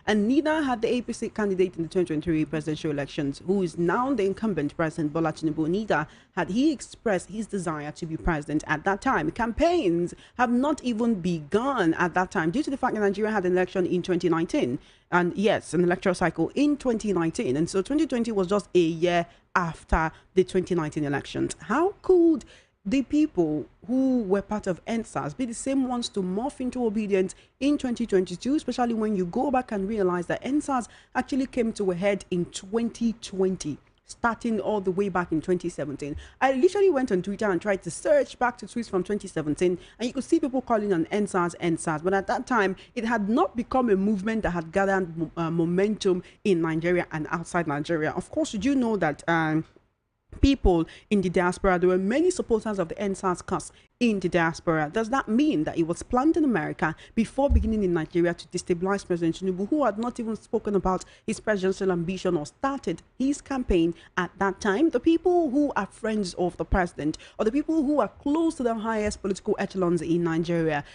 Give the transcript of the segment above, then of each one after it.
and neither had the APC candidate in the 2023 presidential elections, who is now the incumbent President Bola Tinubu. Neither had he expressed his desire to be president at that time. Campaigns have not even begun at that time due to the fact that Nigeria had an election in 2019. And yes, an electoral cycle in 2019. And so 2020 was just a year after the 2019 elections. How could the people who were part of EndSARS be the same ones to morph into Obidients in 2022, especially when you go back and realize that EndSARS actually came to a head in 2020, starting all the way back in 2017. I literally went on Twitter and tried to search back to tweets from 2017, and you could see people calling on EndSARS, but at that time, it had not become a movement that had gathered momentum in Nigeria and outside Nigeria. Of course, you do know that people in the diaspora, there were many supporters of the EndSARS cause in the diaspora. Does that mean that it was planned in America before beginning in Nigeria to destabilize President Tinubu, who had not even spoken about his presidential ambition or started his campaign at that time? The people who are friends of the president, or the people who are close to the highest political echelons in Nigeria,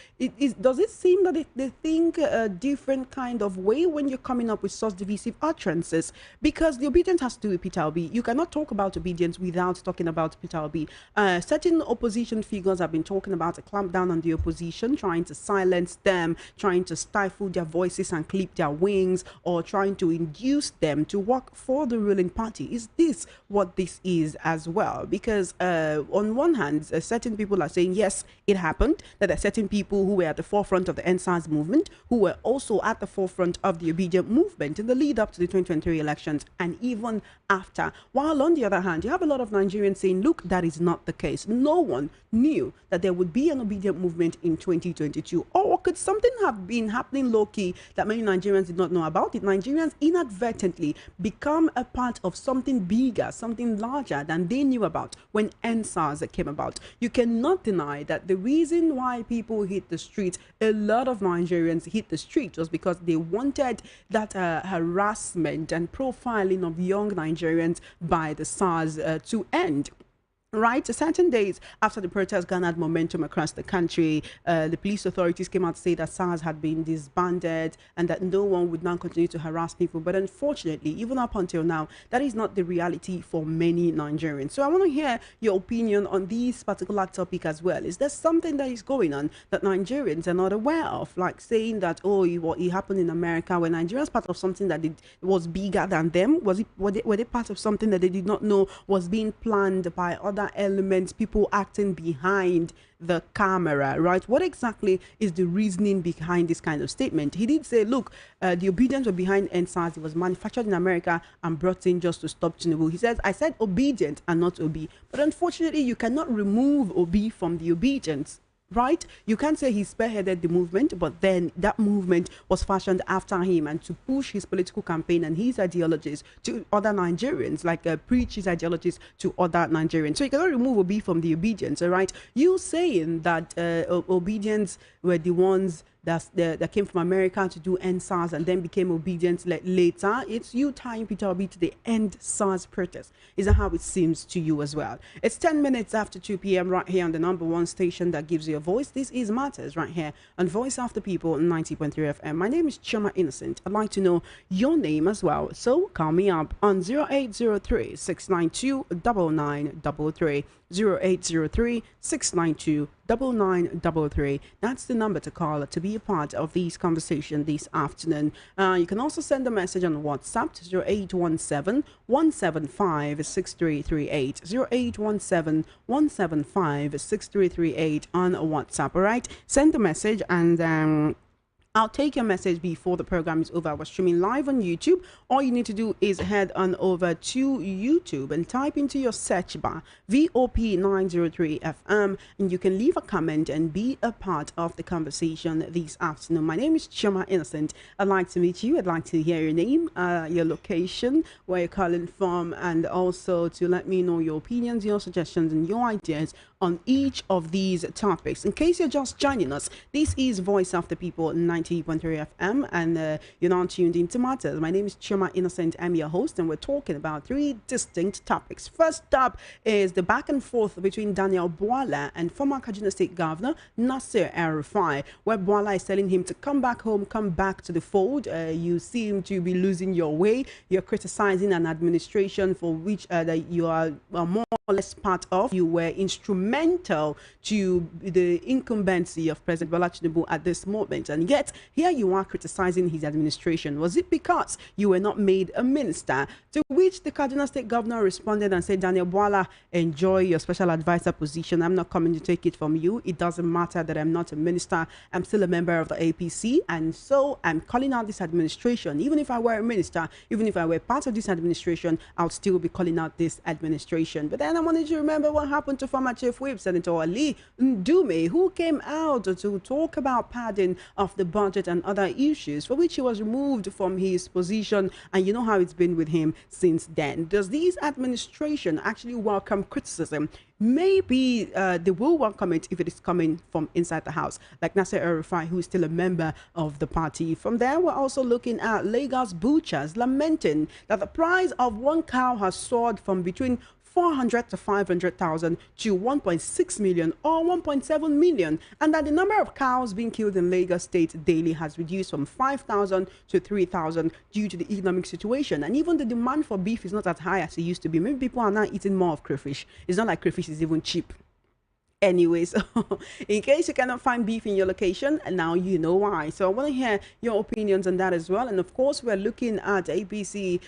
does it seem that they think a different kind of way when you're coming up with such divisive utterances? Because the Obidients has to do with Peter Obi. You cannot talk about Obidients without talking about Peter Obi. Certain opposition figures have been talking about a clampdown on the opposition, trying to silence them, trying to stifle their voices and clip their wings, or trying to induce them to work for the ruling party. Is this what this is as well? Because on one hand, certain people are saying, yes, it happened, that there are certain people who were at the forefront of the EndSARS movement, who were also at the forefront of the Obedient movement in the lead up to the 2023 elections, and even after. While on the other hand, you have a lot of Nigerians saying, look, that is not the case. No one knew that there would be an Obedient movement in 2022. Or could something have been happening low-key that many Nigerians did not know about? It Nigerians inadvertently become a part of something bigger, something larger than they knew about when EndSARS came about. You cannot deny that the reason why people hit the street, a lot of Nigerians hit the street, was because they wanted that harassment and profiling of young Nigerians by the SARS to end. Right, certain days after the protests garnered momentum across the country, the police authorities came out to say that SARS had been disbanded and that no one would now continue to harass people. But unfortunately, even up until now, that is not the reality for many Nigerians. So I want to hear your opinion on this particular topic as well. Is there something that is going on that Nigerians are not aware of, like saying that, oh, it happened in America, when Nigerians part of something that was bigger than them? Were they part of something that they did not know was being planned by other elements, people acting behind the camera, right? What exactly is the reasoning behind this kind of statement? He did say, look, the Obidients were behind EndSARS. It was manufactured in America and brought in just to stop Tinubu. He says, I said Obedient and not Obi. But unfortunately, you cannot remove Obi from the Obedients. Right? You can't say he spearheaded the movement, but then that movement was fashioned after him and to push his political campaign and his ideologies to other Nigerians, like preach his ideologies to other Nigerians. So you cannot remove Obi from the Obedients, all right? You saying that Obedients were the ones that came from America to do EndSARS and then became Obidients later. It's you tying Peter Obi to the EndSARS protest. Is that how it seems to you as well? It's 10 minutes after 2 p.m. right here on the #1 station that gives you a voice. This is Matters right here on Voice of the People 90.3 FM. My name is Choma Innocent. I'd like to know your name as well. So call me up on 0803 692 9933. 0803 692 9933. That's the number to call to be a part of this conversation this afternoon. You can also send a message on WhatsApp to 0817 175 6338. 0817 175 6338 on WhatsApp. All right, send a message and I'll take your message before the program is over. We're streaming live on YouTube. All you need to do is head on over to YouTube and type into your search bar VOP903 FM, and you can leave a comment and be a part of the conversation this afternoon. My name is Choma Innocent. I'd like to meet you. I'd like to hear your name, your location, where you're calling from, and also to let me know your opinions, your suggestions, and your ideas on each of these topics. In case you're just joining us, this is Voice of the People 90.3 FM, and you're not tuned into matters. My name is Chuma Innocent. I'm your host, and we're talking about three distinct topics. First up is the back and forth between Daniel Bwala and former Kaduna State Governor Nasir El-Rufai, where Bwala is telling him to come back home, come back to the fold. You seem to be losing your way. You're criticizing an administration for which that you are more or less part of. You were instrumental to the incumbency of President Bola Tinubu at this moment, and yet here you are criticizing his administration. Was it because you were not made a minister? To which the Kaduna State Governor responded and said, Daniel Bwala, enjoy your special advisor position. I'm not coming to take it from you. It doesn't matter that I'm not a minister. I'm still a member of the APC, and so I'm calling out this administration. Even if I were a minister, even if I were part of this administration, I would still be calling out this administration. But then I wanted you to remember what happened to former Chief Whip, Senator Ali Ndume, who came out to talk about padding of the budget and other issues, for which he was removed from his position. And you know how it's been with him since then. Does this administration actually welcome criticism? Maybe they will welcome it if it is coming from inside the house, like Nasir El-Rufai, who is still a member of the party. From there, we're also looking at Lagos butchers lamenting that the price of one cow has soared from between 400 to 500,000 to 1.6 million or 1.7 million, and that the number of cows being killed in Lagos State daily has reduced from 5,000 to 3,000 due to the economic situation. And even the demand for beef is not as high as it used to be. Maybe people are now eating more of crayfish. It's not like crayfish is even cheap. Anyways, in case you cannot find beef in your location, and now you know why. So I want to hear your opinions on that as well. And of course, we're looking at APC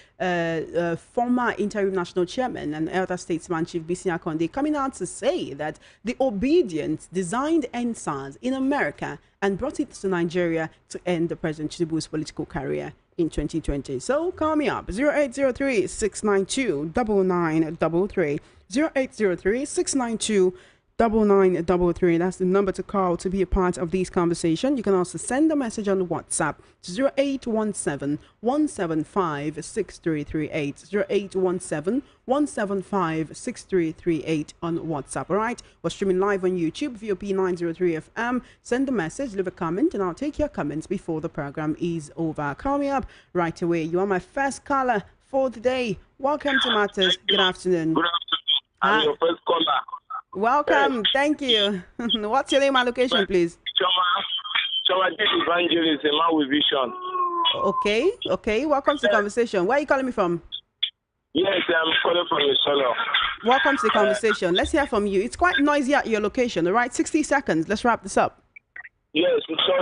former interim national chairman and elder statesman Chief Bisi Akande coming out to say that the Obidients designed EndSARS in America and brought it to Nigeria to end the President Tinubu's political career in 2020. So call me up 0803 692 9933 0803 692 9933. That's the number to call to be a part of this conversation. You can also send a message on WhatsApp to 0817 175 6338 0817 175 6338 on WhatsApp. All right, we're streaming live on YouTube, VOP 903 FM. Send a message, leave a comment, and I'll take your comments before the program is over. Call me up right away. You are my first caller for the day. Welcome to Matters. Good afternoon. Good afternoon. I'm your first caller. Welcome. Thank you. What's your name and location, please? Choma, this is Evangelist, a man with vision. Okay. Welcome to the conversation. Where are you calling me from? Yes, I'm calling from Solo. Welcome to the conversation. Let's hear from you. It's quite noisy at your location, all right? 60 seconds. Let's wrap this up. Yes,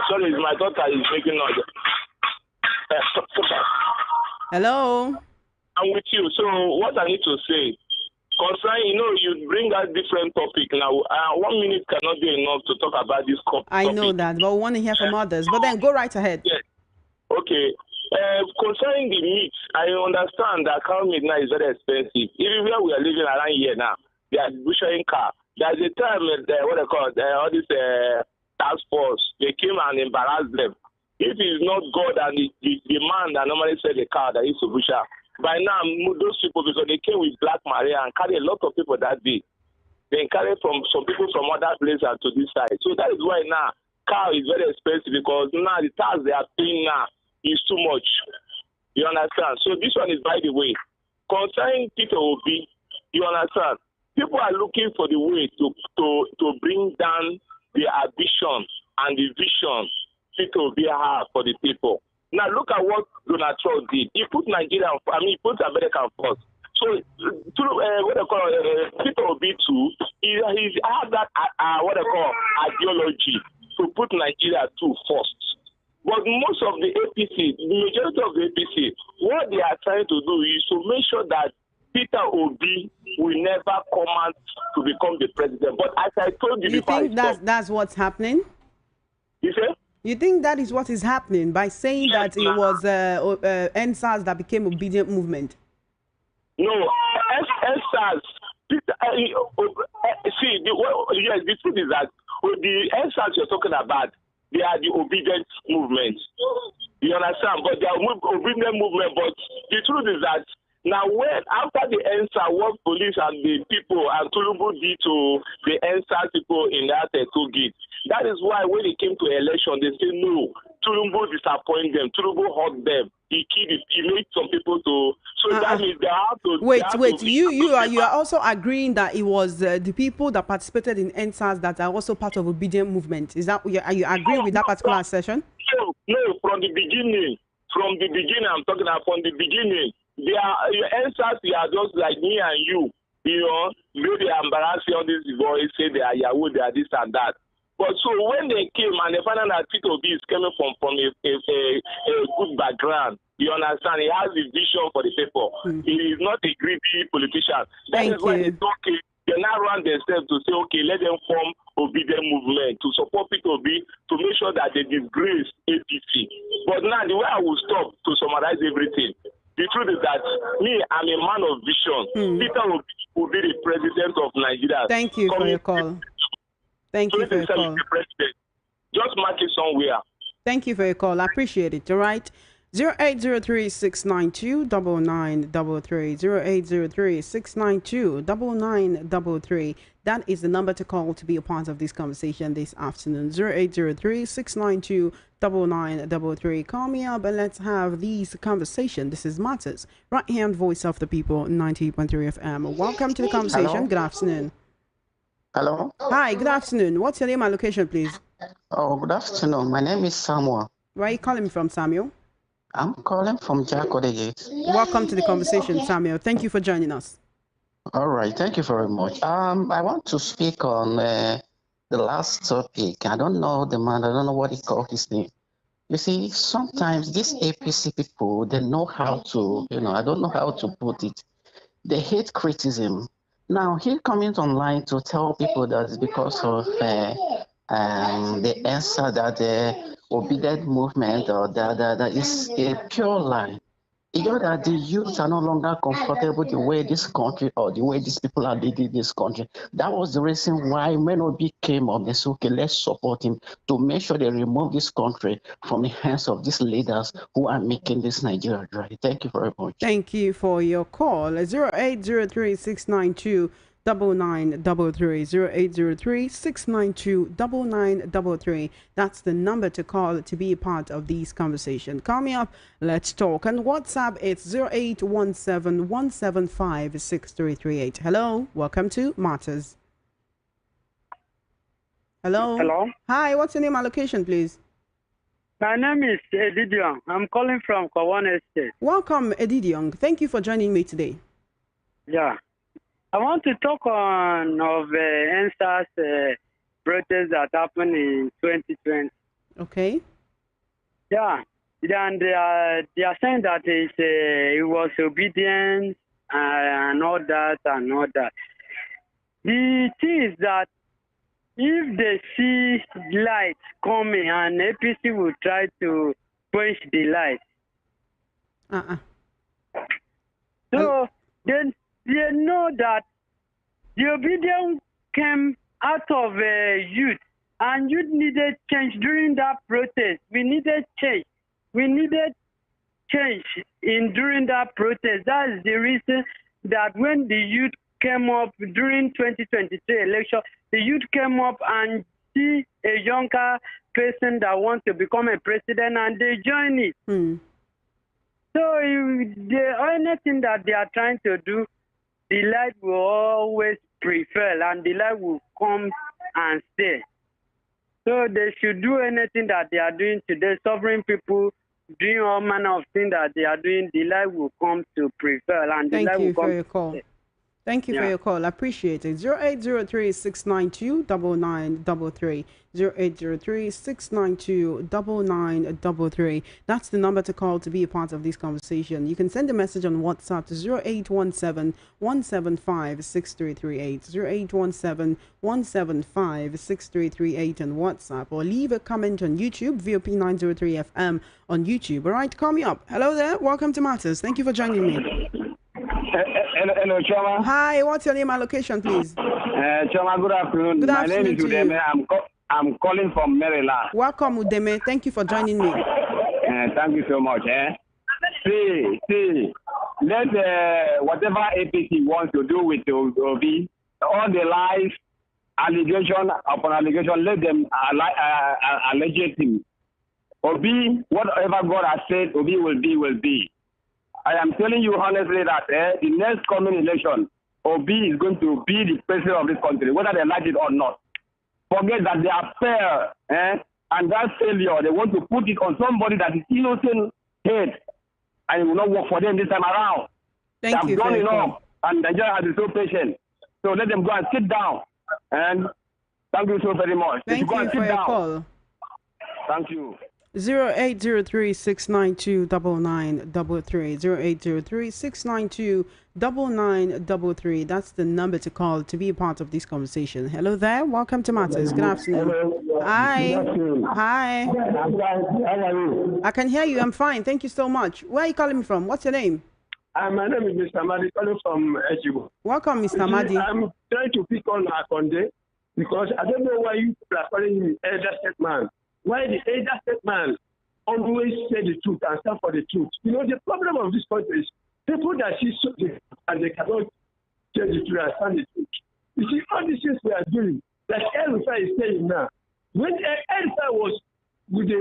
sorry, my daughter is making noise. Hello? I'm with you. So what I need to say, concerning, you bring out different topic now. 1 minute cannot be enough to talk about this topic. I know that, but we want to hear from others. But then go right ahead. Yes. Okay. Concerning the meat, I understand that cow meat now is very expensive. Even where we are living around here now, they are butchering cow. There's a time, all this task force, they came and embarrassed them. If it's not God and the man that normally sell the cow that is to butcher, by now, those people, because they came with Black Maria and carry a lot of people that day. They carry from some people from other places to this side. So that is why now cow is very expensive, because now the tax they are paying now is too much. You understand? So this one is by the way. Concerning Peter Obi, you understand? People are looking for the way to bring down the ambition and the vision Peter Obi have for the people. Now look at what Donald Trump did. He put Nigeria, he put America first. So through what they call Peter Obi too, he has that what they call ideology to put Nigeria too first. But most of the APC, the majority of the APC, what they are trying to do is to make sure that Peter Obi will never come out to become the president. But as I told you before, think that's what's happening? You say? You think that is what is happening by saying that it was EndSARS that became Obedient movement? No, EndSARS. See, the truth is that the EndSARS you're talking about, they are the obedient movement. You understand? But they are obedient movement. But the truth is that Now, when after the EndSARS, what police and the people and Tinubu did to the EndSARS people in that toll gate, that is why when it came to election, they say no. Tinubu disappointed them. Tinubu hurt them. He made some people to. So that means they have to. Wait. You are also agreeing that it was the people that participated in EndSARS that are also part of Obidient movement. Is that are you agreeing with that particular assertion? No, from the beginning. From the beginning, I'm talking about from the beginning. They are your EndSARS. They are just like me and you. You know, maybe embarrassing all these boys, say they are Yahoo, they are this and that. But so when they came and they found out that Tito B is coming from a good background, you understand, he has a vision for the people. He is not a greedy politician. That is why they talk. They now run themselves to say, okay, let them form Obidient movement to support Peter Obi to make sure that they disgrace APC. But now the way I will stop to summarize everything. The truth is that me, I'm a man of vision. Peter Obi will be the president of Nigeria. Thank you for your call. Thank you for your call. Just mark it somewhere. Thank you for your call. I appreciate it. All right. 0803-692-9933. 0803-692-9933. That is the number to call to be a part of this conversation this afternoon. 0803-692-9933. Call me up and let's have these conversation. This is Matters, right hand voice of the people, 90.3 FM. Welcome to the conversation. Hello? Good afternoon. Hello? Hi, good afternoon. What's your name and location, please? Oh, good afternoon. My name is Samuel. Where are you calling from, Samuel? I'm calling from Jakodegate. Welcome to the conversation, Samuel. Thank you for joining us. All right, thank you very much. I want to speak on the last topic. I don't know the man. I don't know what he called his name. You see, sometimes these APC people, they know how to, I don't know how to put it. They hate criticism. Now, he coming online to tell people that it's because of the answer that the Obidient movement or that is a pure lie. You know that the youth are no longer comfortable the way this country or the way these people are leading this country. That was the reason why when Obi came up, they said, okay, let's support him to make sure they remove this country from the hands of these leaders who are making this Nigeria dry. Thank you very much. Thank you for your call. 0803-692-9933. 0803-692-9933. That's the number to call to be a part of these conversations. Call me up. Let's talk. And WhatsApp, it's 0817-175-6338. Hello. Welcome to Matters. Hello. Hello. Hi. What's your name and location, please? My name is Edidion. I'm calling from Kawan Estate. Welcome, Edidion. Thank you for joining me today. Yeah. I want to talk on EndSARS protest that happened in 2020. Okay. Yeah. And they are saying that it was obedience and all that and all that. The thing is that if they see light coming and APC will try to quench the light. So then they know that the obedience came out of youth, and youth needed change during that protest. We needed change. We needed change during that protest. That is the reason that when the youth came up during 2023 election, the youth came up and see a younger person that wants to become a president, and they join it. So the only thing that they are trying to do, the light will always prevail and the light will come and stay. So they should do anything that they are doing today, suffering people, doing all manner of things that they are doing, the light will come to prevail and the light will come to stay. Thank you for your call. I appreciate it. 0803-692-9933. 0803-692-9933. That's the number to call to be a part of this conversation. You can send a message on WhatsApp to 0817-175-6338. 0817-175-6338 on WhatsApp, or leave a comment on YouTube, VOP903 FM on YouTube. All right, call me up. Hello there. Welcome to Matters. Thank you for joining me. Hello, Choma. Hi, what's your name and location, please? Choma, good afternoon. Good My afternoon name is to Udeme. you. I'm calling from Maryland. Welcome, Udeme. Thank you for joining me. Thank you so much. See, let whatever APC wants to do with Obi, all the lies, allegation upon allegation, let them allege him. Obi, whatever God has said, Obi will be. I am telling you honestly that the next coming election, Obi is going to be the president of this country, whether they like it or not. Forget that they are fair, and that failure, they want to put it on somebody that is innocent head, and it will not work for them this time around. Thank you. They have done enough, and Nigeria has been so patient. So let them go and sit down. And thank you so very much. Thank you for your call. Thank you. 0803-692-9933. 0803-692-9933. That's the number to call to be a part of this conversation. Hello there. Welcome to Matters. Good afternoon. Hello. Hi. Good afternoon. Hi. How are you? I can hear you. I'm fine. Thank you so much. Where are you calling me from? What's your name? My name is Mr. Madi, calling from Ejibo. Welcome, Mr. Madi. I'm trying to pick on Akande because I don't know why you people are calling him elder statesman. Why the elder statesman always say the truth and stand for the truth? You know, the problem of this country is people that see something and they cannot tell the truth and stand the truth. You see, all these things we are doing, like Elsa is saying now. When Elsa was with the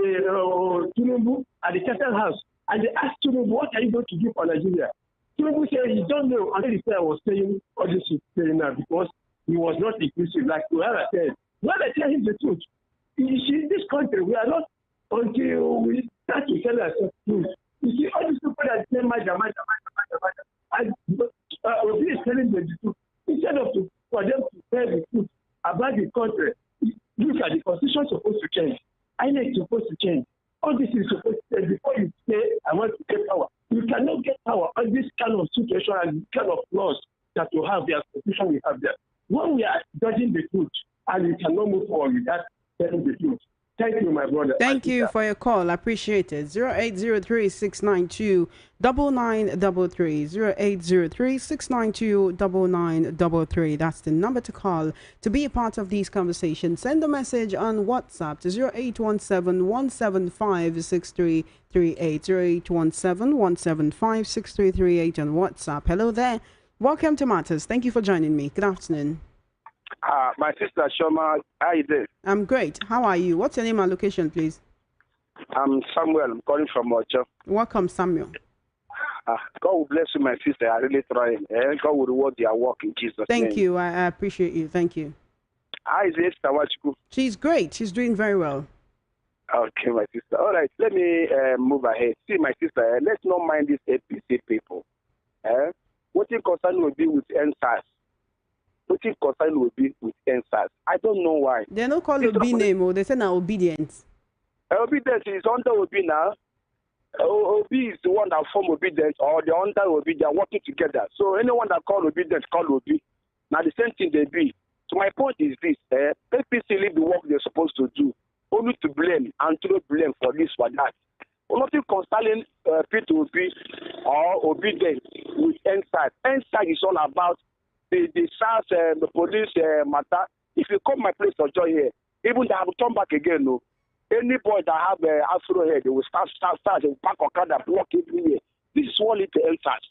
Tinubu at the Castle House, and they asked Tinubu, what are you going to do for Nigeria? Tinubu said he don't know. And then the was saying all this is saying now because he was not inclusive. Like Uara said, when I tell him the truth, you see, this country, we are not until we start to tell ourselves truth. You see, all these people that say, and Obi is telling them the truth. Instead of for them to tell the truth about the country, look at the constitution supposed to change. INEC is supposed to change. All this is supposed to change before you say, I want to get power. You cannot get power on this kind of situation and this kind of laws that you have there, constitution we have there. When we are judging the truth, and we cannot move forward with that, telling the truth. Thank you, my brother. Thank you for your call. I appreciate it. 0803-692-9933. 0803-692-9933. That's the number to call to be a part of these conversations. Send a message on WhatsApp to 0817-175-6338. 0817-175-6338 on WhatsApp. Hello there. Welcome to Matters. Thank you for joining me. Good afternoon. My sister Shoma, how are you doing? I'm great. How are you? What's your name and location, please? I'm Samuel. I'm calling from Ocho. Welcome, Samuel. God will bless you, my sister. I really try. God will reward your work in Jesus' name. Thank you. I appreciate you. Thank you. How is it, Tawachiku? She's great. She's doing very well. Okay, my sister. All right, let me move ahead. See, my sister, let's not mind these APC people. What your concern will be with EndSARS? What your concern will be with EndSARS? I don't know why. They don't call Obi name, or they say now Obidients. Obidients is under Obi now. Obi is the one that form Obidients, or the under Obi. They are working together. So anyone that call Obidients call Obi. Now the same thing they be. So my point is this: APC leave the work they're supposed to do, only to blame and to blame for this for that. Nothing concerning P2P or Obidients with EndSARS. EndSARS is all about the SARS, the police matter. If you come my place or join here, even they have to come back again. No, any boy that have afro head, they will start and pack Akande, block everywhere. This is what it EndSARS.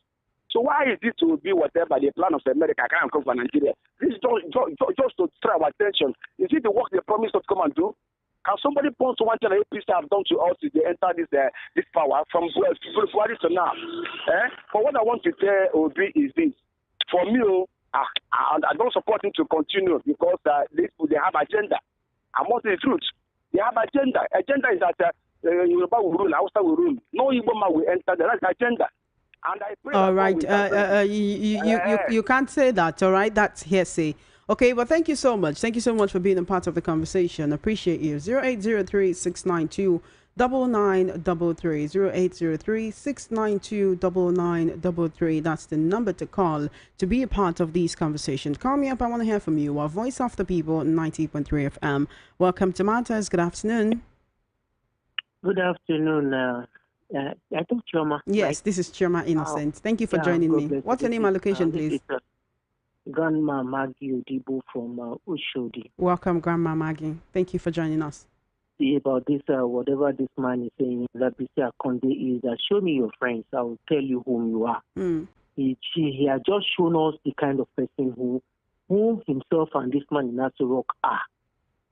So why is it to be whatever the plan of America can't come for Nigeria? This is just to try our attention. Is it the work they promised us to come and do? Can somebody point to one thing that APC have done to us if they enter this power from Buhari to now? But what I want to tell Obi is this. For me, I don't support him to continue because they have agenda. I want the truth. They have agenda. Agenda is that Yoruba will rule, Hausa will rule. No Igbo man will enter. That's agenda. And I pray. All right. You can't say that. All right. That's hearsay. Okay, well, thank you so much. Thank you so much for being a part of the conversation. Appreciate you. 0803-692-9933. 0803-692-9933. That's the number to call to be a part of these conversations. Call me up. I want to hear from you. Our Voice of the People, 90.3 FM. Welcome to Matters. Good afternoon. Good afternoon. I think Choma. Yes, right? This is Choma Innocent. Thank you for joining me. What's your name and location, please? Grandma Maggie Odibo from Ushodi. Welcome, Grandma Maggie. Thank you for joining us. see about this, whatever this man is saying, that Mr. Akande is that show me your friends, I will tell you whom you are. He has just shown us the kind of person who himself and this man in Aso are.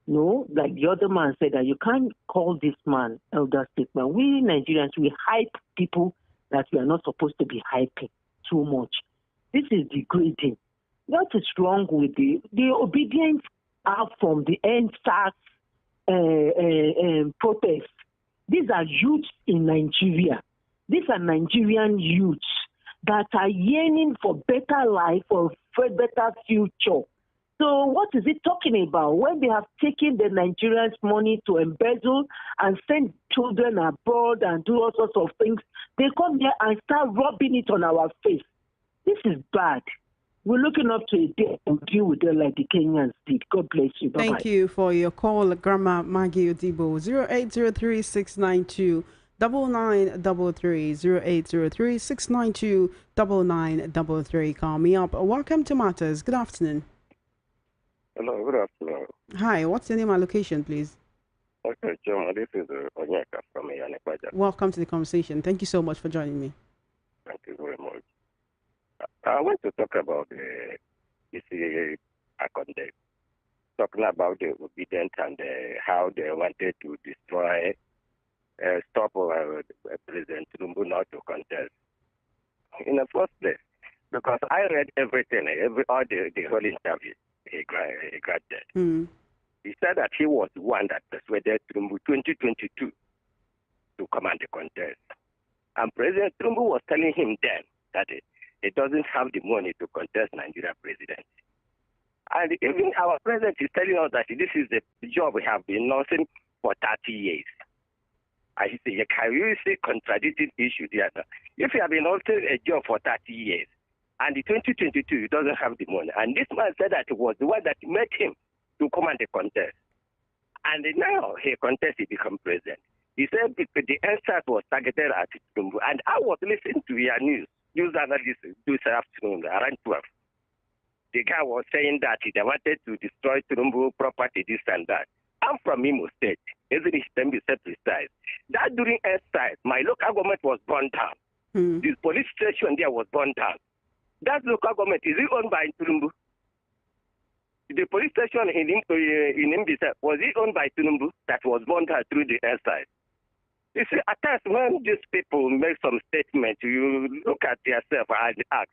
No, like the other man said, that you can't call this man elder statesman. We Nigerians, we hype people that we are not supposed to be hyping too much. This is degrading. What is wrong with the Obidients are from the EndSARS protests. These are youths in Nigeria. These are Nigerian youths that are yearning for better life, for better future. So what is it talking about? When they have taken the Nigerians' money to embezzle and send children abroad and do all sorts of things, they come here and start rubbing it on our face. This is bad. We're looking up to a day to deal with them like the Kenyans did. God bless you. Bye-bye. Thank you for your call, Grandma Maggie Odibo. 0803-692-9933. 0803-692-9933. Call me up. Welcome to Matters. Good afternoon. Hello, good afternoon. Hi, what's your name and location, please? Okay, John, this is Onyeka from Yanekwaja. Welcome to the conversation. Thank you so much for joining me. Thank you very much. I want to talk about the Akande, talking about the Obidients and how they wanted to destroy, stop President Tinubu not to contest. In the first place, because I read everything, all the whole interview he granted. He said that he was the one that persuaded Tinubu 2022 to come and contest. And President Tinubu was telling him then that he doesn't have the money to contest Nigeria presidency. And even our president is telling us that this is the job we have been nursing for 30 years. I say, can you see contradicting issue there? If you have been nursing a job for 30 years, and in 2022 he doesn't have the money, and this man said that it was the one that made him to come and contest. And now he contests, he become president. He said the EndSARS was targeted at Tinubu. And I was listening to your news analyst this afternoon around 12. The guy was saying that he wanted to destroy Tinubu property, this and that. I'm from Imo State. Isn't it precise? That during EndSARS, my local government was burned down. The police station there was burned down. That local government, is it owned by Tinubu? The police station in Mbisa, was it owned by Tinubu that was burned down through the EndSARS? You see, at times when these people make some statement, you look at yourself and ask,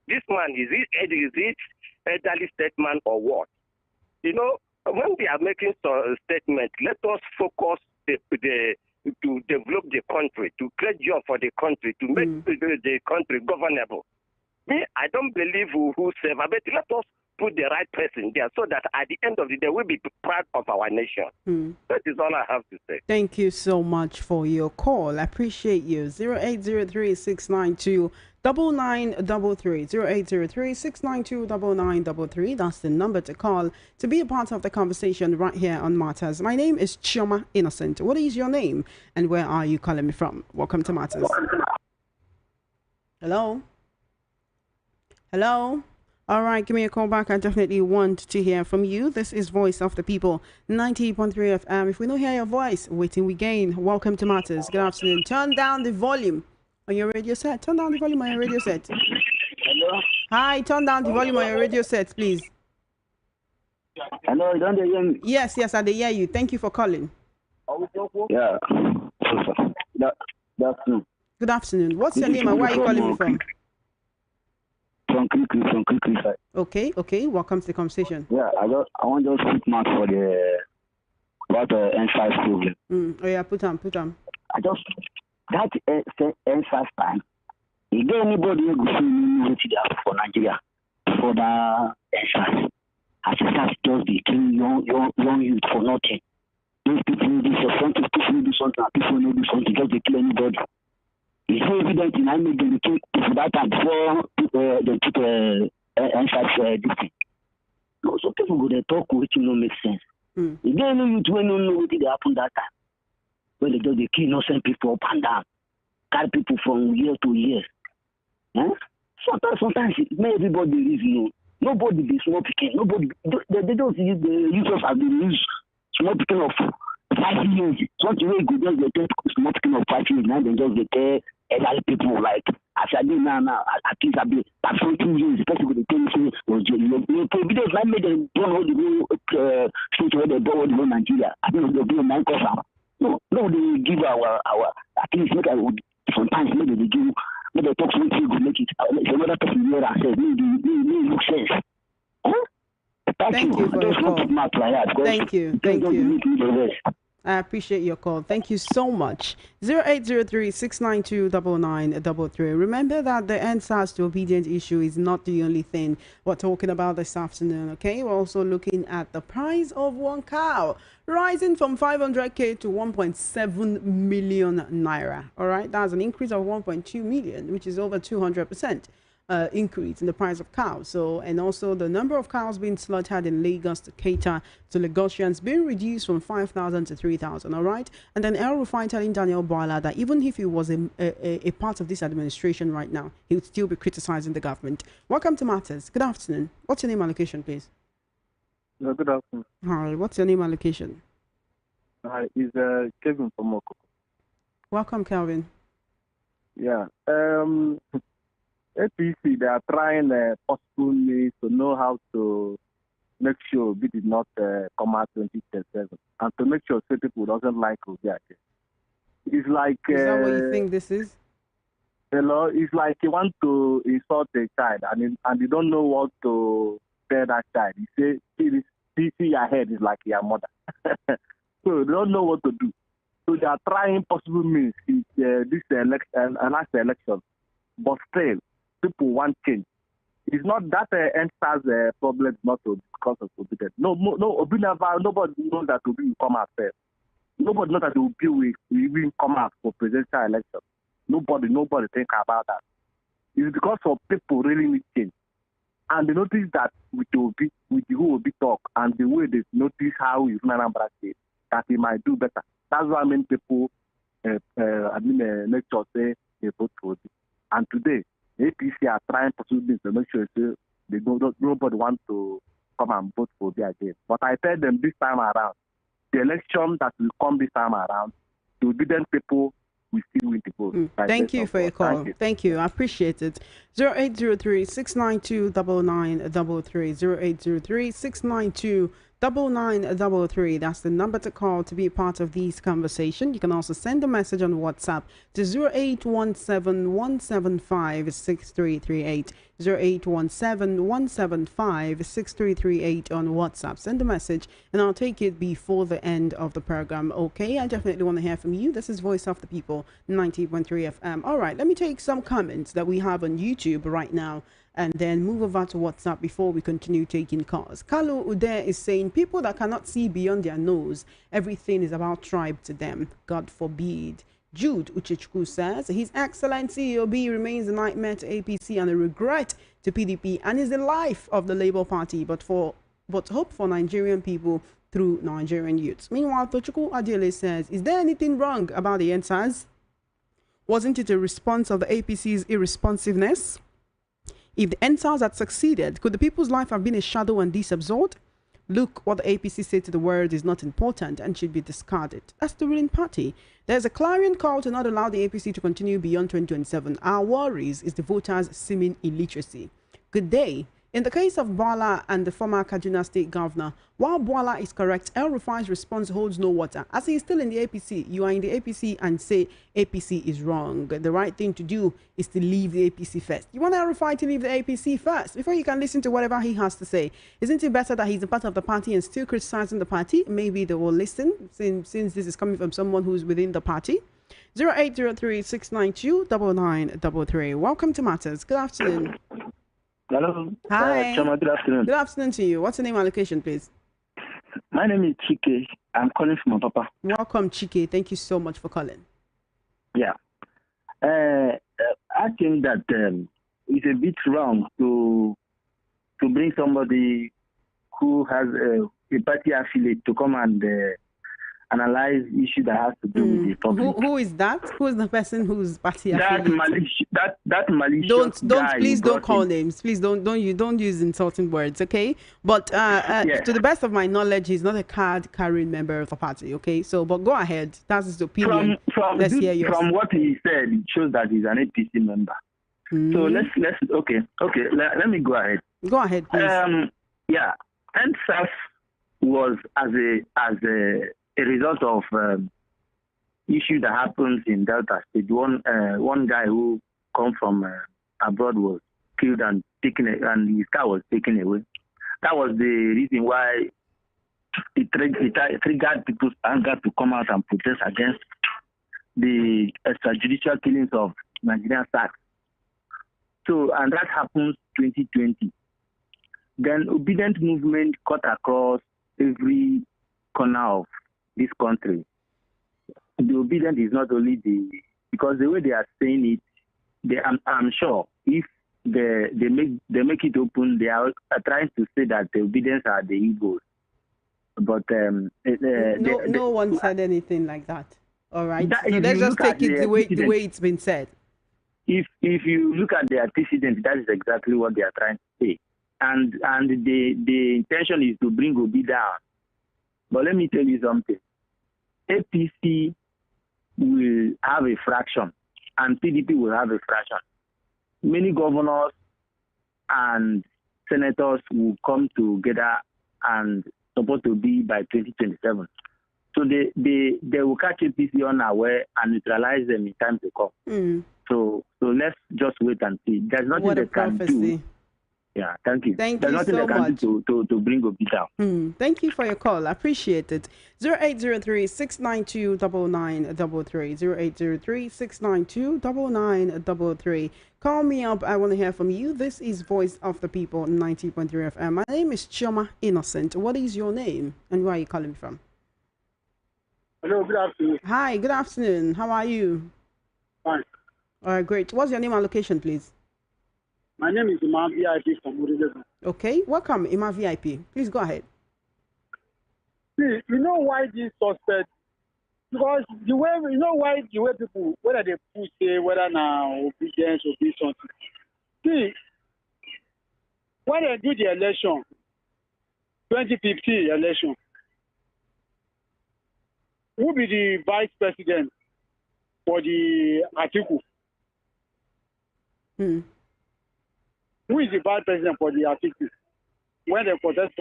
this man, is it elderly statement or what? You know, when we are making some statement, let us focus to develop the country, to create job for the country, to make the country governable. Me, I don't believe who serve, but let us put the right person there so that at the end of the day, we'll be proud of our nation. That is all I have to say. Thank you so much for your call. I appreciate you. 0803-692-9933. 0803-692-9933. That's the number to call to be a part of the conversation right here on Matters. My name is Chioma Innocent. What is your name and where are you calling me from? Welcome to Matters. Hello? Hello? All right, give me a call back. I definitely want to hear from you. This is Voice of the People, 90.3 FM. If we don't hear your voice, waiting we gain. Welcome to Matters. Good afternoon. Turn down the volume on your radio set. Turn down the volume on your radio set. Hello? Hi, turn down the volume on your radio set, please. Hello, don't you hear me? Yes, I hear you. Thank you for calling. Yeah. That's true. Good afternoon. What's your name and where are you calling me from? From Kikri side. Okay. Welcome to the conversation. Yeah, I want to speak much for about the EndSARS problem. Oh yeah, put on. I just that EndSARS time. Is there anybody who go see for Nigeria for the EndSARS? I just have just be killing young youth for nothing. Those people do something, people do something, and people don't do something, just they kill anybody. It's so evident in I made them kill people that time before they put EndSARS this thing. No, some people go they talk which no make sense. Is there any youth when you know what did happen that time? When they kill innocent people up and down, carry people from year to year. Sometimes it may everybody reason. Nobody be small picking. Nobody they don't use the users have been used small picking of 5 years. Such a way you just get small skin of 5 years. Now they just get elderly people like as I do now. At least I've been that 14 years. Especially with the things was Providence like made them don't know the whole state where they don't know Nigeria. I think they'll be a man cover. No, they give our at least make I would sometimes maybe they give maybe they talk something to make it. If another person here and says maybe look sense. Thank you for your call. Thank you. I appreciate your call. Thank you so much. 0803-692-9933. Remember that the EndSARS to Obedience issue is not the only thing we're talking about this afternoon, okay? We're also looking at the price of one cow rising from 500k to 1.7 million naira. All right, that's an increase of 1.2 million, which is over 200%. Increase in the price of cows. So, and also the number of cows being slaughtered in Lagos to cater to Lagosians being reduced from 5,000 to 3,000. All right. And then El Rufai telling Daniel Bola that even if he was a part of this administration right now, he would still be criticizing the government. Welcome to Matters. Good afternoon. What's your name and location, please? Good afternoon. Hi. What's your name and location? Hi. It's Kevin from Moko. Welcome, Kelvin. Yeah. APC, they are trying possible means to know how to make sure we did not come out 2027 and to make sure that people doesn't like Obi again. It's like... is that what you think this is? Hello, it's like you want to insult a child and you don't know what to tell that child. You say, see your head is like your mother. So they don't know what to do. So they are trying possible means in this election, last election. But still, people want change. It's not that EndSARS problem not because of Obi. No, Obi nobody knows that Obi will come out first. Nobody knows that Obi will even come out for presidential election. Nobody think about that. It's because of people really need change. And they notice that with Obi, with the whole Obi talk and the way they notice how he's Anambra State, that he might do better. That's why many people, make sure say they vote for Obi. And today, APC are trying to make sure they nobody wants to come and vote for Obi again. But I tell them this time around, the election that will come this time around, the obedient people will still win the vote. Thank you for your call. Thank you. I appreciate it. 0803-692-9933. 0803-692-9933. That's the number to call to be a part of this conversation. You can also send a message on WhatsApp to 0817-175-6338. 0817-175-6338 on WhatsApp. Send a message and I'll take it before the end of the program. Okay, I definitely want to hear from you. This is Voice of the People, 90.3 FM. All right, let me take some comments that we have on YouTube right now and then move over to WhatsApp before we continue taking calls. Kalu Ude is saying, people that cannot see beyond their nose, everything is about tribe to them. God forbid. Jude Uchichku says, His Excellency Obi remains a nightmare to APC and a regret to PDP and is the life of the Labour Party, but hope for Nigerian people through Nigerian youths. Meanwhile, Tochukwu Adele says, is there anything wrong about the EndSARS? Wasn't it a response of the APC's irresponsiveness? If the EndSARS had succeeded, could the people's life have been a shadow and disabsorbed? Look, what the APC said to the world is not important and should be discarded. That's the ruling party. There's a clarion call to not allow the APC to continue beyond 2027. Our worries is the voters' seeming illiteracy. Good day. In the case of Bola and the former Kaduna State Governor, while Bola is correct, El Rufai's response holds no water. As he is still in the APC, you are in the APC and say APC is wrong. The right thing to do is to leave the APC first. You want El Rufai to leave the APC first before you can listen to whatever he has to say. Isn't it better that he's a part of the party and still criticizing the party? Maybe they will listen since this is coming from someone who's within the party. 0803-692-9933. Welcome to Matters. Good afternoon. Hello. Hi. Chama, good afternoon. Good afternoon to you. What's the name and location, please? My name is Chike. I'm calling from Papa. Welcome, Chike. Thank you so much for calling. Yeah. I think that it's a bit wrong to bring somebody who has a party affiliate to come and analyze issue that has to do with the public. Who is that? Who is the person whose party That malicious don't guy please don't call in. names. Please don't use insulting words, okay? But to the best of my knowledge, he's not a card carrying member of the party, okay? So but go ahead. That's his opinion. Let's hear yours. From what he said, it shows that he's an APC member. So let's okay. Let me go ahead. Go ahead, please. EndSARS was as a result of issue that happens in Delta State. One guy who come from abroad was killed and taken, and his car was taken away. That was the reason why it triggered people's anger to come out and protest against the extrajudicial killings of Nigerian SACs. So, and that happens 2020. Then Obidient movement cut across every corner of this country. The Obidient is not only because the way they are saying it, I'm sure if they make it open, they are trying to say that the Obidients are the Igbos. But no one said anything like that. All right, so let's just take it the way it's been said. If you look at the antecedent, that is exactly what they are trying to say. And the intention is to bring Obi down. But let me tell you something. APC will have a fraction, and PDP will have a fraction. Many governors and senators will come together and support Obi by 2027. So they will catch APC unaware and neutralize them in time to come. So let's just wait and see. There's nothing they can do. Yeah, thank you. Thank There's you nothing so they can much. do to bring Obi down. Thank you for your call. I appreciate it. 0803-692-9933. 0803-692-9933. Call me up. I want to hear from you. This is Voice of the People, 90.3 FM. My name is Choma Innocent. What is your name and where are you calling from? Hello, good afternoon. Hi, good afternoon. How are you? Fine. All right, great. What's your name and location, please? My name is Imam VIP from Obidients. Okay, welcome, Imam VIP. Please go ahead. See, you know why this suspect? Because the way people, whether they push say whether now Obidients or be something. See, when they do the election, 2015 election, who be the vice president for the article? Who is the vice president for the article when they protest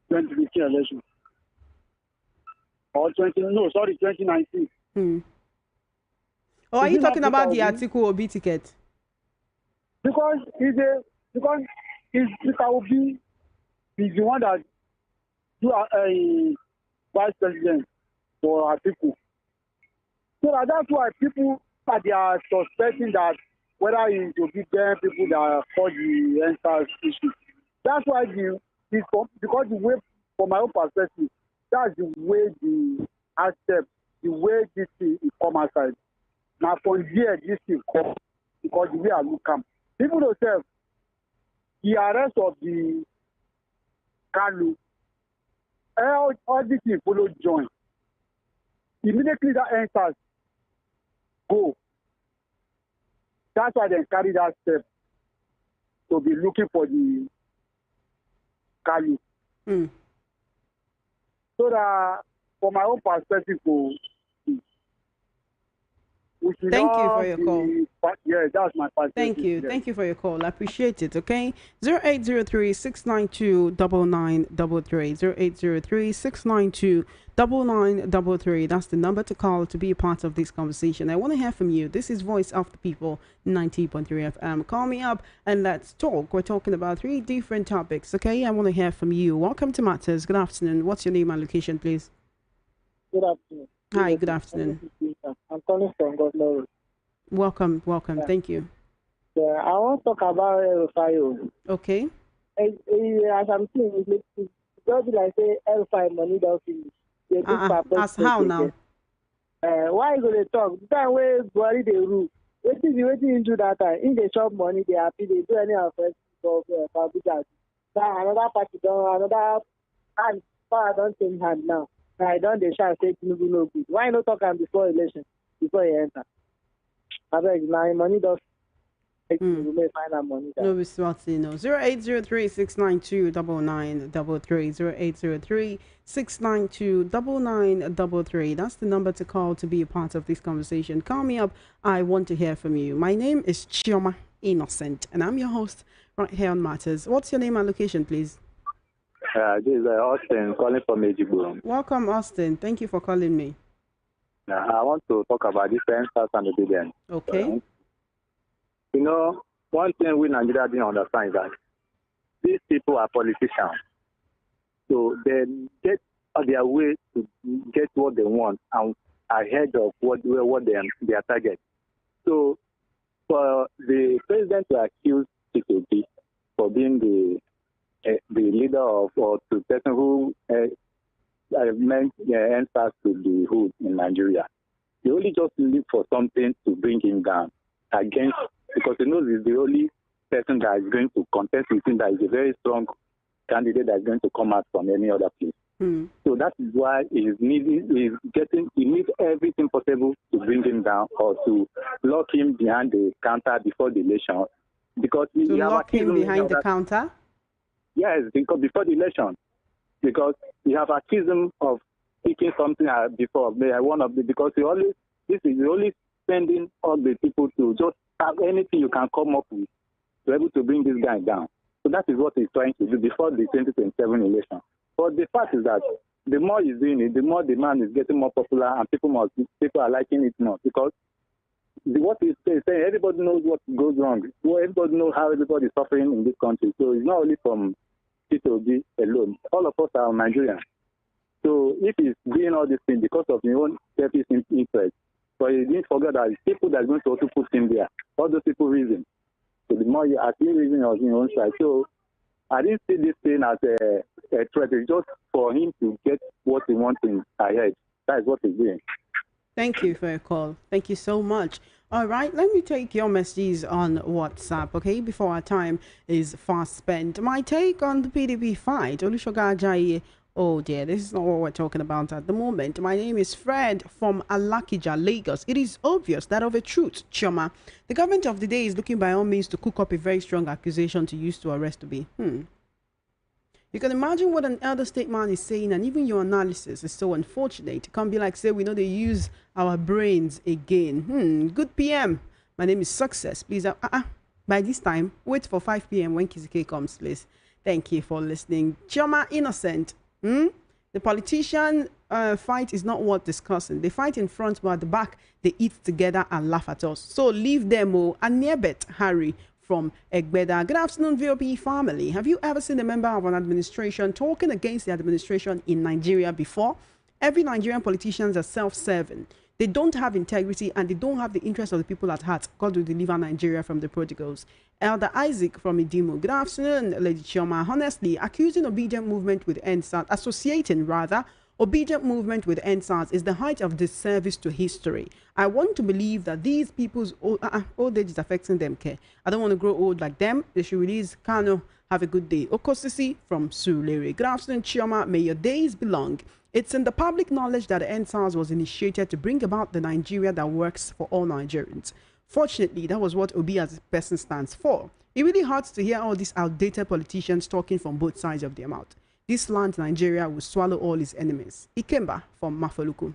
2015 election? Or 2019. Or are you talking about the article Obi ticket? Because Mr. Obi is the one that do a vice president for article. So that's why people they are suspecting that whether it's Obidient people that cause the EndSARS issue. That's why because the way, from my own perspective, that's the way the accept, the way this thing is come outside. Now from here, this thing come because the way I look at people themselves, the arrest of the Kalu, all this thing follow join. Immediately that EndSARS go. That's why they carry that step to be looking for the Kalu. So that, from my own perspective, thank you for your call. Yeah, that's my perspective. Thank you. Yeah. Thank you for your call. I appreciate it. Okay. 0803-692-9933. 0803-692-9933. That's the number to call to be a part of this conversation. I want to hear from you. This is Voice of the People, 90.3 FM. Call me up and let's talk. We're talking about 3 different topics. Okay. I want to hear from you. Welcome to Matters. Good afternoon. What's your name and location, please? Good afternoon. Hi, good afternoon. I'm calling from Governor Road. Welcome. Yeah. Thank you. Yeah, I want to talk about El-Rufai. Okay. As I'm seeing, it's just like say El-Rufai money don't finish. As how now? Why you gonna talk? The time where Buhari they rule, waiting into that time. In the shop money, they happy. They do any offense for Abuja. Now another party don't another hand. Power don't change hand now. I don't dey shout say Tinubu no good. Why not talk am before election, before he enter? Abeg, na money does make Tinubu may find that money. No, it's what you know. 0803-692-9933. 0803-692-9933. That's the number to call to be a part of this conversation. Call me up. I want to hear from you. My name is Chioma Innocent, and I'm your host right here on Matters. What's your name and location, please? This is Austin calling from Ejigbo. Welcome, Austin. Thank you for calling me. I want to talk about this EndSARS and Obidients. Okay. You know, one thing we Nigeria didn't understand is that these people are politicians. So they get their way to get what they want and ahead of what their target. So for the president to accuse Tinubu for being the leader of, or the person who meant EndSARS to the hood in Nigeria, they only just look for something to bring him down against, because he knows he's the only person that is going to contest with him, that is a very strong candidate that is going to come out from any other place. So that is why he needs everything possible to bring him down or to lock him behind the counter before the election. Because to lock him behind the counter? Yes, because before the election, because we have accused him of picking something before because this is only sending all the people to just have anything you can come up with to be able to bring this guy down. So that is what he's trying to do before the 2027 election. But the fact is that the more he's doing it, the more the man is getting more popular, and people are liking it more, because what he's saying, everybody knows what goes wrong. Everybody knows how everybody is suffering in this country. So it's not only from Tinubu alone. All of us are Nigerians. So if he's doing all these things because of his own selfish interest, but he didn't forget that it's people that are going to also put him there. All those people reason. So the more you actually reason on your own side. So I didn't see this thing as a threat. It's just for him to get what he wants in ahead. That is what he's doing. Thank you for your call. Thank you so much. All right, let me take your messages on WhatsApp, okay, before our time is fast spent. My take on the PDP fight. Olusoga Ajayi. Oh dear, this is not what we're talking about at the moment. My name is Fred from Alakija, Lagos. It is obvious that of a truth, Choma, the government of the day is looking by all means to cook up a very strong accusation to use to arrest Obi. You can imagine what an elder statesman is saying, and even your analysis is so unfortunate. It can't be like, say, we know they use our brains again. Good PM. My name is Success. Please, by this time, wait for 5 p.m. when Kizike comes, please. Thank you for listening. Choma Innocent. The politician fight is not worth discussing. They fight in front, but at the back, they eat together and laugh at us. So leave them all. And Niebet Harry from Egbeda. Good afternoon, VOP family. Have you ever seen a member of an administration talking against the administration in Nigeria before? Every Nigerian politicians are self-serving. They don't have integrity and they don't have the interest of the people at heart. God will deliver Nigeria from the prodigals. Elder Isaac from Idimo. Good afternoon, Lady Chioma. Honestly, accusing Obedient movement with EndSARS, associating rather, Obedient movement with EndSARS is the height of disservice to history. I want to believe that these people's old age is affecting them. I don't want to grow old like them. They should release Kano. Have a good day. Okosisi from Surulere. Good afternoon, Chioma. May your days be long. It's in the public knowledge that EndSARS was initiated to bring about the Nigeria that works for all Nigerians. Fortunately, that was what Obi as a person stands for. It really hurts to hear all these outdated politicians talking from both sides of their mouth. This land, Nigeria, will swallow all its enemies. Ikemba from Mafaluku.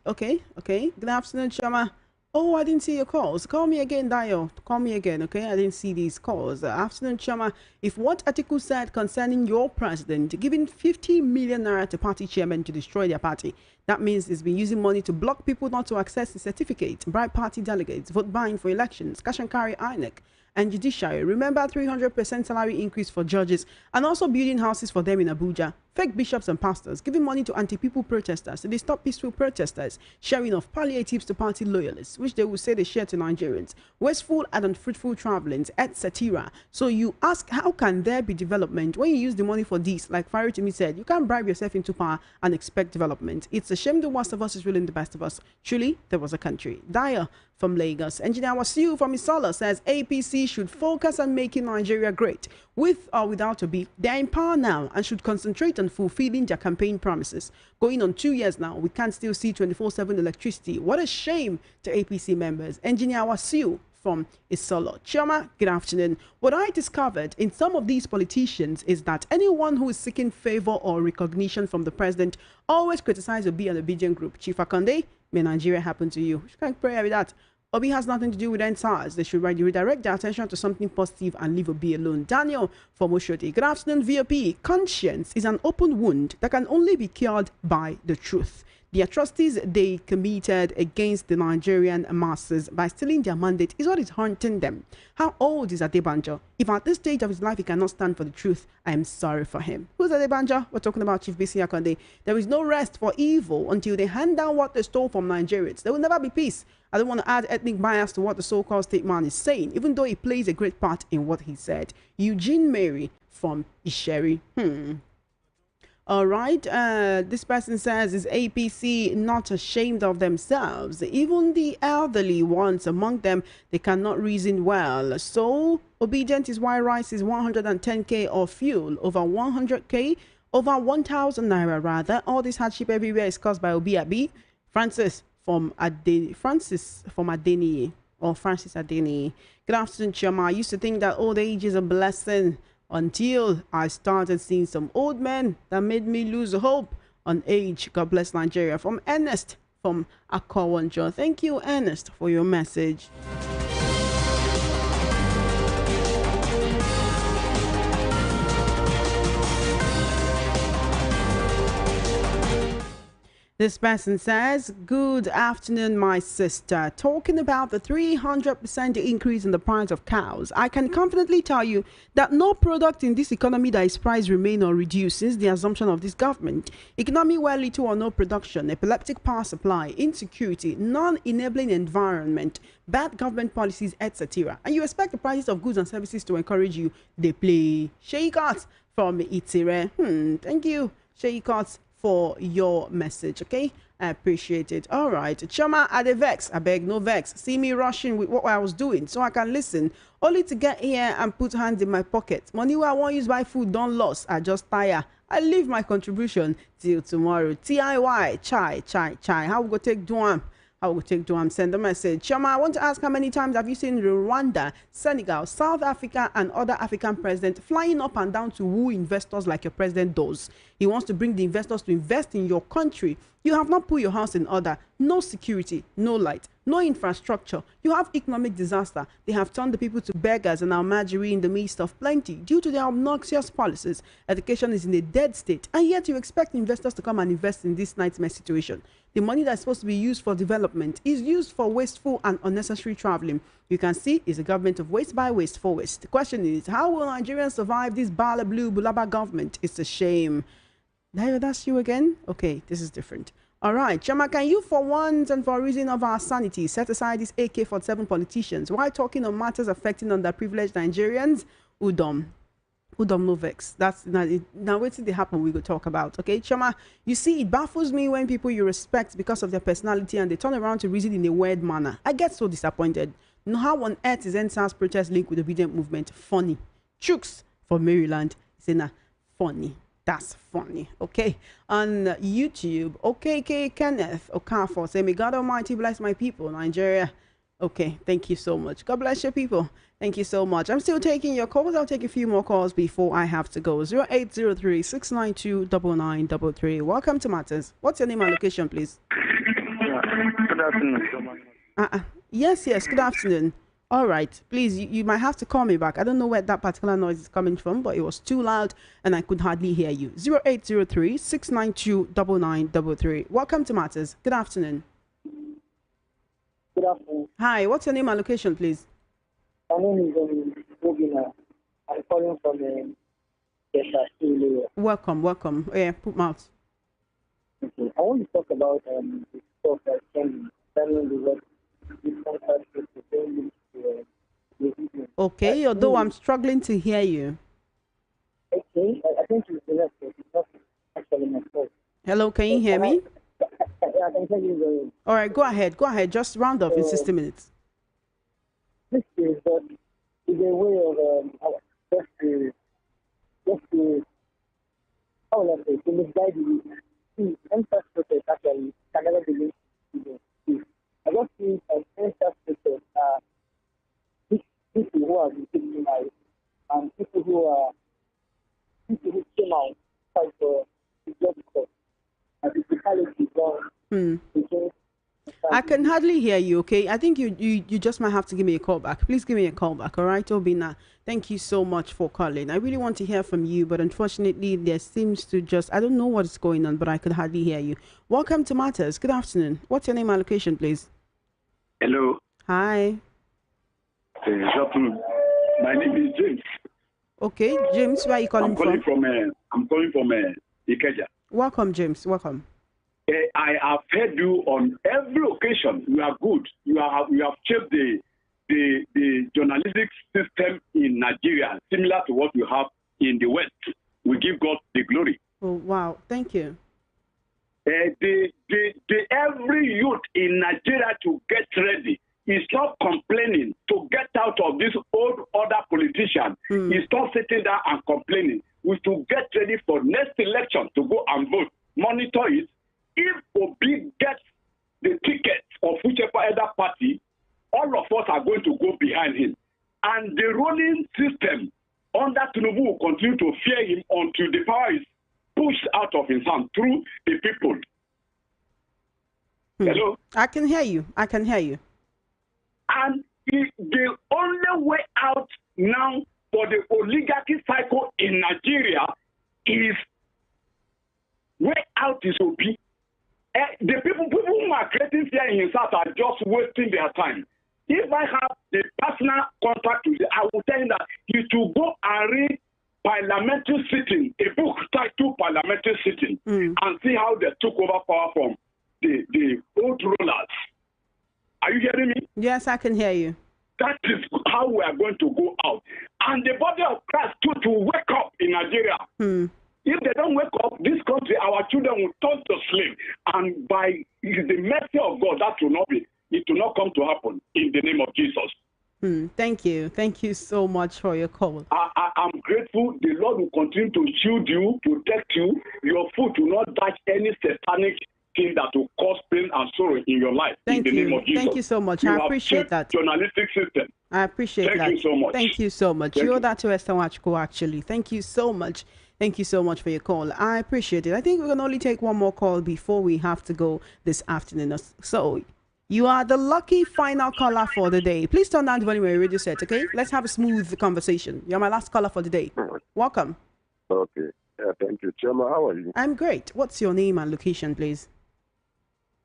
Okay. Good afternoon, Chama. Oh, I didn't see your calls. Call me again, Dio. Call me again, okay? I didn't see these calls. Afternoon, Chama. If what article said concerning your president giving 50 million naira to party chairman to destroy their party, that means he's been using money to block people not to access the certificate, bribe party delegates, vote buying for elections, cash and carry INEC, and judiciary. Remember 300% salary increase for judges, and also building houses for them in Abuja. Fake bishops and pastors giving money to anti-people protesters so they stop peaceful protesters, sharing of palliatives to party loyalists, which they will say they share to Nigerians, wasteful and unfruitful travelings, etc. So you ask, how can there be development when you use the money for this? Like Farid Timi said, you can't bribe yourself into power and expect development. It's a a shame the worst of us is ruling the best of us. Truly, there was a country. Dyer from Lagos. Engineer Wasiu from Isola says APC should focus on making Nigeria great. With or without Obi, they're in power now and should concentrate on fulfilling their campaign promises. Going on 2 years now, we can't still see 24/7 electricity. What a shame to APC members. Engineer Wasiu from Isolo. Chioma, good afternoon. What I discovered in some of these politicians is that anyone who is seeking favor or recognition from the president always criticize Obi and Obidient group. Chief Akande, may Nigeria happen to you. Which kind of prayer with that? Obi has nothing to do with EndSARS. They should redirect their attention to something positive and leave Obi alone. Daniel from Oshodi. Good afternoon, VOP. Conscience is an open wound that can only be cured by the truth. The atrocities they committed against the Nigerian masses by stealing their mandate is what is haunting them. How old is Adebanjo? If at this stage of his life he cannot stand for the truth, I am sorry for him. Who's Adebanjo? We're talking about Chief BC Akande. There is no rest for evil until they hand down what they stole from Nigerians. There will never be peace. I don't want to add ethnic bias to what the so-called state man is saying, even though he plays a great part in what he said. Eugene Mary from Isheri. All right, this person says, is APC not ashamed of themselves? Even the elderly ones among them, they cannot reason well. So obedient is why rice is 110k or fuel over 100k, over 1,000 naira rather. All this hardship everywhere is caused by Obi. Francis from Adeni, Francis Adeni. Good afternoon, Chama. I used to think that old age is a blessing, until I started seeing some old men that made me lose hope on age. God bless Nigeria. From Ernest from Akawanja. Thank you, Ernest, for your message. This person says, good afternoon, my sister. Talking about the 300% increase in the price of cows, I can confidently tell you that no product in this economy that is price remain or reduces the assumption of this government. Economy where little or no production, epileptic power supply, insecurity, non-enabling environment, bad government policies, etc. And you expect the prices of goods and services to encourage you. They play. Sheikot from Itire. Thank you, Sheikot, for your message. Okay, I appreciate it. All right, Chama Adevex, I beg no vex. See me rushing with what I was doing so I can listen, only to get here and put hands in my pocket. Money where I want use buy food don't lost. I just tire. I leave my contribution till tomorrow. TIY chai. How we go take Duam? Send a message. Chama, I want to ask, how many times have you seen Rwanda, Senegal, South Africa, and other African presidents flying up and down to woo investors like your president does? He wants to bring the investors to invest in your country. You have not put your house in order. No security, no light, no infrastructure. You have economic disaster. They have turned the people to beggars and almajiri in the midst of plenty due to their obnoxious policies. Education is in a dead state, and yet you expect investors to come and invest in this nightmare situation. The money that's supposed to be used for development is used for wasteful and unnecessary traveling. You can see it's a government of waste by waste for waste. The question is, how will Nigerians survive this Bala Blue Bulaba government? It's a shame. That's you again? Okay, this is different. All right, Chama, can you for once and for a reason of our sanity set aside these AK-47 politicians while talking on matters affecting underprivileged Nigerians? Udom no vex. That's now wait till they happen we go talk about. Okay, Chama, you see, it baffles me when people you respect because of their personality and they turn around to reason in a weird manner. I get so disappointed. Now, how on earth is EndSARS protest linked with the Obedient movement? Funny. Chooks from Maryland saying funny. That's funny. Okay. On YouTube, okay, Kenneth Okafor say, may God Almighty bless my people, Nigeria. Okay, thank you so much. God bless your people. Thank you so much. I'm still taking your calls. I'll take a few more calls before I have to go. 0803-692-9933. Welcome to Matters. What's your name and location, please? Good afternoon. Yes, good afternoon. All right, please, you might have to call me back. I don't know where that particular noise is coming from, but it was too loud and I could hardly hear you. 0803-692-9933. Welcome to Matters. Good afternoon. Good afternoon. Hi, what's your name and location, please? My name is Obi. I'm calling from area. Welcome. Yeah, put mouth. Okay. I want to talk about the stuff that can telling the world. Okay, although I'm struggling to hear you. Okay, I think it's not actually my fault. Hello, can you hear me? thank you very much. All right, go ahead. Go ahead. Just round off in 60 minutes. This is a way of how will I say, to misguide you. See, EndSARS protest actually can never be linked to the I just see an EndSARS protest people who have been taken out and people who came out fight for the job cause and the brutality done against. I can hardly hear you, okay? I think you just might have to give me a call back. Please give me a call back, all right, Obina? Thank you so much for calling. I really want to hear from you, but unfortunately, there seems to just, I don't know what is going on, but I could hardly hear you. Welcome to Matters. Good afternoon. What's your name and location, please? Hello. Hi. Good afternoon. My name is James. Okay, James, where are you calling from? I'm calling from Ikeja. Welcome, James. Welcome. I have heard you on every occasion. You are good. You have shaped the journalistic system in Nigeria, similar to what you have in the West. We give God the glory. Oh, wow. Thank you. Every youth in Nigeria to get ready is not complaining to get out of this old order politician. He's not sitting there and complaining. We to get ready for next election to go and vote. Monitor it. If Obi gets the ticket of whichever other party, all of us are going to go behind him. And the ruling system under Tinubu will continue to fear him until the power is pushed out of his hand through the people. Hello? I can hear you. I can hear you. And the only way out now for the oligarchy cycle in Nigeria is way out is Obi. The people who are creating fear in himself are just wasting their time. If I have the personal contact with you, I will tell you that you should go and read parliamentary sitting, a book titled Parliamentary Sitting, and see how they took over power from the old rulers. Are you hearing me? Yes, I can hear you. That is how we are going to go out. And the body of Christ too to wake up in Nigeria. If they don't wake up, this country, our children will turn to slave. And by the mercy of God, that will not be. It will not come to happen in the name of Jesus. Thank you. Thank you so much for your call. I'm grateful. The Lord will continue to shield you, protect you. Your foot will not touch any satanic thing that will cause pain and sorrow in your life. Thank in the you. name of Jesus. Thank you so much. You I appreciate that. Journalistic system. I appreciate that. Thank you so much. Thank you so much. You're that to Estawachko, actually. Thank you so much. Thank you so much for your call. I appreciate it. I think we can only take one more call before we have to go this afternoon. So you are the lucky final caller for the day. Please turn down the volume of your radio set, okay? Let's have a smooth conversation. You're my last caller for the day. Welcome. Okay. Thank you. Chema, how are you? I'm great. What's your name and location, please?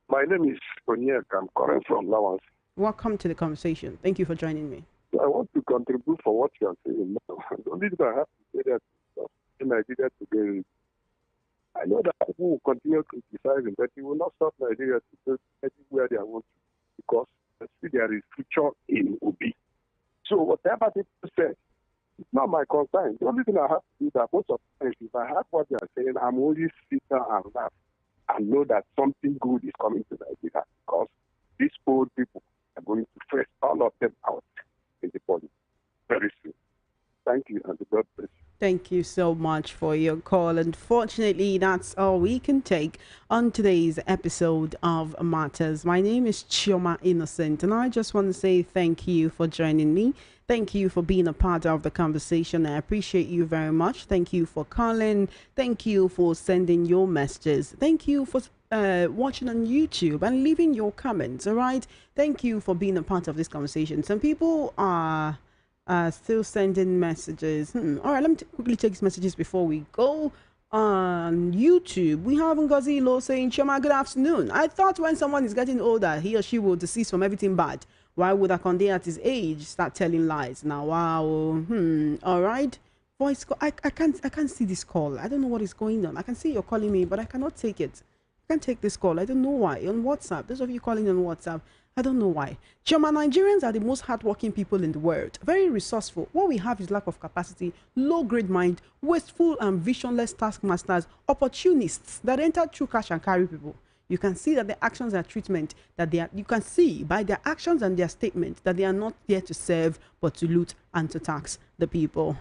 My name is Onyek. I'm calling from Lawrence. Welcome to the conversation. Thank you for joining me. I want to contribute for what you are saying now. The only thing I have to say that in Nigeria today, I know that people will continue criticizing, but it will not stop Nigeria to go anywhere they want to, because I see there is future in Obi. So whatever people say, it's not my concern. The only thing I have to do is that most of the times, if I have what they are saying, I'm only sit down and laugh and know that something good is coming to Nigeria, because these old people are going to press all of them out in the body very soon. Thank you, and God bless you. Thank you so much for your call. Unfortunately, that's all we can take on today's episode of Matters. My name is Chioma Innocent, and I just want to say thank you for joining me. Thank you for being a part of the conversation. I appreciate you very much. Thank you for calling. Thank you for sending your messages. Thank you for watching on YouTube and leaving your comments. All right. Thank you for being a part of this conversation. Some people are still sending messages. All right, let me quickly take these messages before we go. On YouTube, we have Ngozi Lo saying, Choma, good afternoon. I thought when someone is getting older, he or she will desist from everything bad. Why would Akande at his age start telling lies? Now, wow. All right. Voice call. I can't see this call. I don't know what is going on. I can see you're calling me, but I cannot take it. I can't take this call. I don't know why. On WhatsApp, those of you calling on WhatsApp, I don't know why. Choma, Nigerians are the most hardworking people in the world. Very resourceful. What we have is lack of capacity, low-grade mind, wasteful and visionless taskmasters, opportunists that enter through cash and carry people. You can see that their actions and treatment, you can see by their actions and their statements that they are not there to serve, but to loot and to tax the people.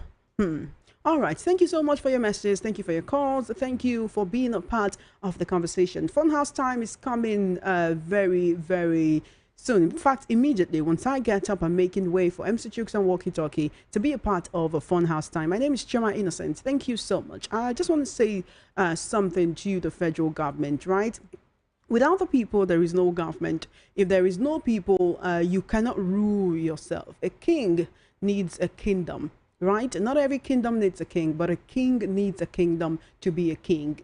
All right. Thank you so much for your messages. Thank you for your calls. Thank you for being a part of the conversation. Funhouse time is coming very, very soon. In fact, immediately, once I get up, I'm making way for MC Chooks and Walkie Talkie to be a part of a Funhouse time. My name is Chema Innocent. Thank you so much. I just want to say something to the federal government, right? Without the people, there is no government. If there is no people, you cannot rule yourself. A king needs a kingdom. Right? Not every kingdom needs a king, but a king needs a kingdom to be a king.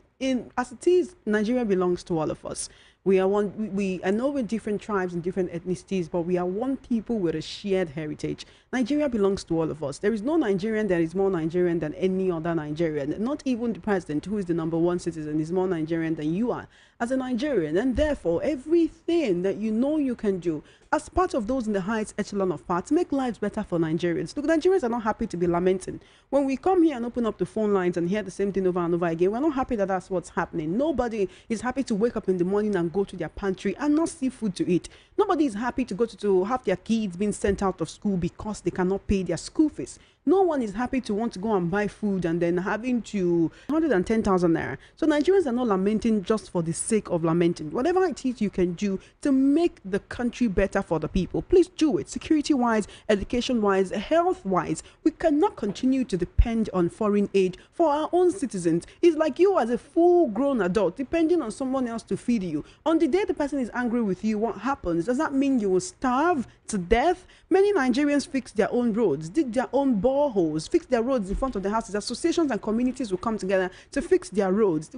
As it is, Nigeria belongs to all of us. We are one. I know we're different tribes and different ethnicities, but we are one people with a shared heritage. Nigeria belongs to all of us. There is no Nigerian that is more Nigerian than any other Nigerian. Not even the president, who is the #1 citizen, is more Nigerian than you are as a Nigerian. And therefore, everything that you know you can do as part of those in the highest echelon of parts, make lives better for Nigerians. Look, Nigerians are not happy to be lamenting. When we come here and open up the phone lines and hear the same thing over and over again, we're not happy that that's what's happening. Nobody is happy to wake up in the morning and go to their pantry and not see food to eat. Nobody is happy to go to have their kids being sent out of school because they cannot pay their school fees. No one is happy to want to go and buy food and then having to 110,000 naira. So Nigerians are not lamenting just for the sake of lamenting. Whatever it is you can do to make the country better for the people, please do it. Security-wise, education-wise, health-wise. We cannot continue to depend on foreign aid for our own citizens. It's like you as a full-grown adult depending on someone else to feed you. On the day the person is angry with you, what happens? Does that mean you will starve to death? Many Nigerians fix their own roads, dig their own boreholes, fix their roads in front of their houses. Associations and communities will come together to fix their roads.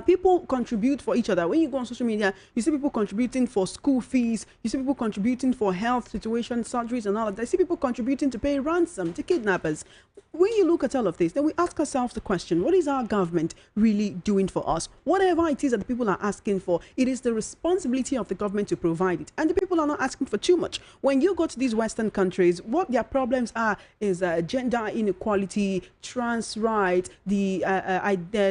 People contribute for each other. When you go on social media, you see people contributing for school fees, you see people contributing for health situations, surgeries and all of that. You see people contributing to pay ransom to kidnappers. When you look at all of this, then we ask ourselves the question, what is our government really doing for us? Whatever it is that the people are asking for, it is the responsibility of the government to provide it. And the people are not asking for too much. When you go to these Western countries, what their problems are is gender inequality, trans rights, the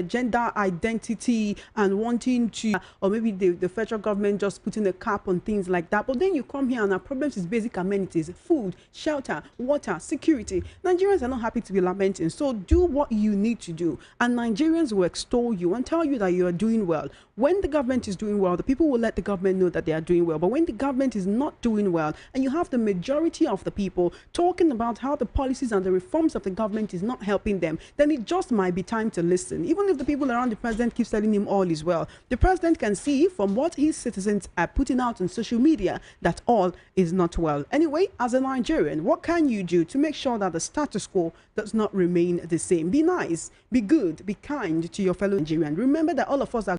gender identity, and wanting to, or maybe the federal government just putting a cap on things like that. But then you come here and our problems is basic amenities, food, shelter, water, security. Nigerians are not happy to be lamenting. So do what you need to do, and Nigerians will extol you and tell you that you are doing well. When the government is doing well, the people will let the government know that they are doing well. But when the government is not doing well, and you have the majority of the people talking about how the policies and the reforms of the government is not helping them, then it just might be time to listen. Even if the people around the president keep telling him all is well, the president can see from what his citizens are putting out on social media that all is not well. Anyway, as a Nigerian, what can you do to make sure that the status quo does not remain the same? Be nice, be good, be kind to your fellow Nigerian. Remember that all of us are